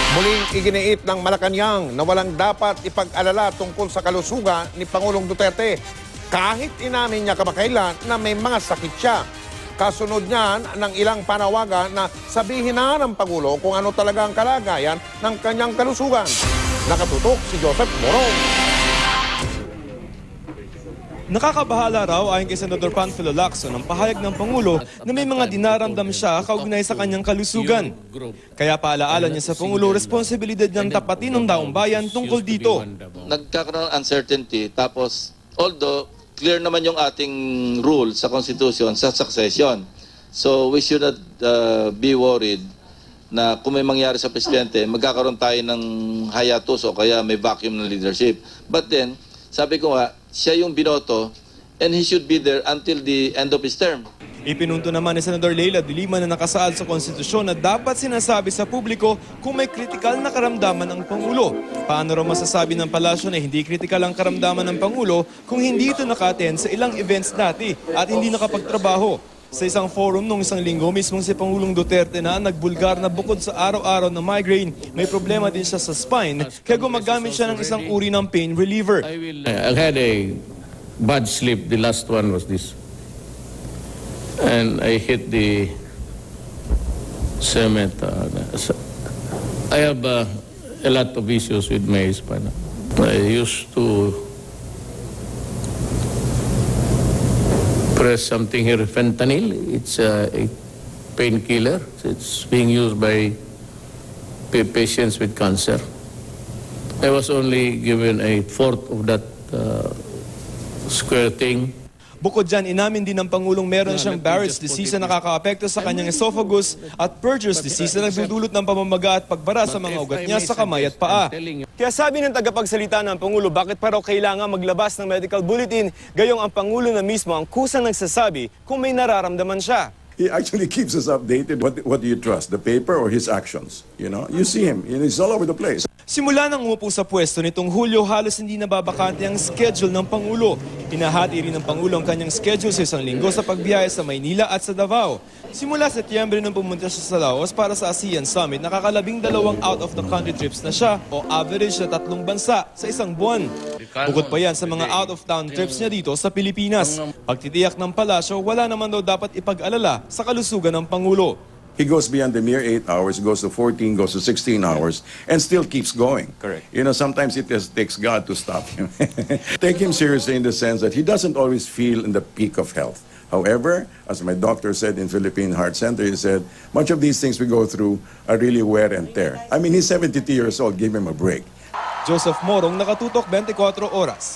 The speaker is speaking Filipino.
Muling iginiit ng Malacanang na walang dapat ipag-alala tungkol sa kalusugan ni Pangulong Duterte kahit inamin niya kamakailan na may mga sakit siya. Kasunod niyan ng ilang panawagan na sabihin na ng Pangulo kung ano talaga ang kalagayan ng kanyang kalusugan. Nakatutok si Joseph Morong. Nakakabahala raw ayon kay Senador Panfilo Lacson ang pahayag ng Pangulo na may mga dinaramdam siya kaugnay sa kanyang kalusugan. Kaya paalaala niya sa Pangulo, responsibilidad niyang tapatin ng taong bayan tungkol dito. Nagkakaroon ng uncertainty, tapos although clear naman yung ating rule sa Constitution sa succession. So we should not be worried na kung may mangyari sa Presidente, magkakaroon tayo ng hiatus o kaya may vacuum ng leadership. But then, sabi ko nga, siya yung binoto and he should be there until the end of his term. Ipinunto naman ni Senador Leila de Lima na nakasaad sa konstitusyon na dapat sinasabi sa publiko kung may kritikal na karamdaman ang Pangulo. Paano raw masasabi ng palasyo na hindi kritikal ang karamdaman ng Pangulo kung hindi ito naka-attend sa ilang events dati at hindi nakapagtrabaho? Sa isang forum nung isang linggo, mismong si Pangulong Duterte na nagbulgar na bukod sa araw-araw na migraine, may problema din siya sa spine kaya gumagamit siya ng isang uri ng pain reliever. I had a bad sleep. The last one was this. And I hit the cement. I have a lot of issues with my spine. I used to press something here, fentanyl. It's a painkiller. It's being used by patients with cancer. I was only given a fourth of that square thing. Bukod dyan, inamin din ng Pangulong meron siyang Barrett's disease na nakakaapekto sa kanyang esophagus at Purger's disease na nagdudulot ng pamamaga at pagbara sa mga ugat niya sa kamay at paa. Kaya sabi ng tagapagsalita ng Pangulo, bakit pa raw kailangan maglabas ng medical bulletin, gayong ang Pangulo na mismo ang kusang nagsasabi kung may nararamdaman siya. He actually keeps us updated. What do you trust, the paper or his actions? You know, you see him, he's all over the place. Simula nang umupo sa pwesto nitong Hulyo, halos hindi nababakante ang schedule ng Pangulo. Hinahati rin ng Pangulo ang kanyang schedule sa isang linggo sa pagbiyahe sa Maynila at sa Davao. Simula Setyembre nung pumunta siya sa Laos para sa ASEAN Summit, nakakalabing 2 out-of-the-country trips na siya o average na 3 bansa sa isang buwan. Bukod pa yan sa mga out-of-town trips niya dito sa Pilipinas. Pagtitiyak ng palasyo, wala naman daw dapat ipag-alala sa kalusugan ng Pangulo. He goes beyond the mere 8 hours, goes to 14, goes to 16 hours, and still keeps going. Correct. You know, sometimes it just takes God to stop him. Take him seriously in the sense that he doesn't always feel in the peak of health. However, as my doctor said in Philippine Heart Center, he said, much of these things we go through are really wear and tear. I mean, he's 72 years old, give him a break. Joseph Morong, Nakatutok, 24 Oras.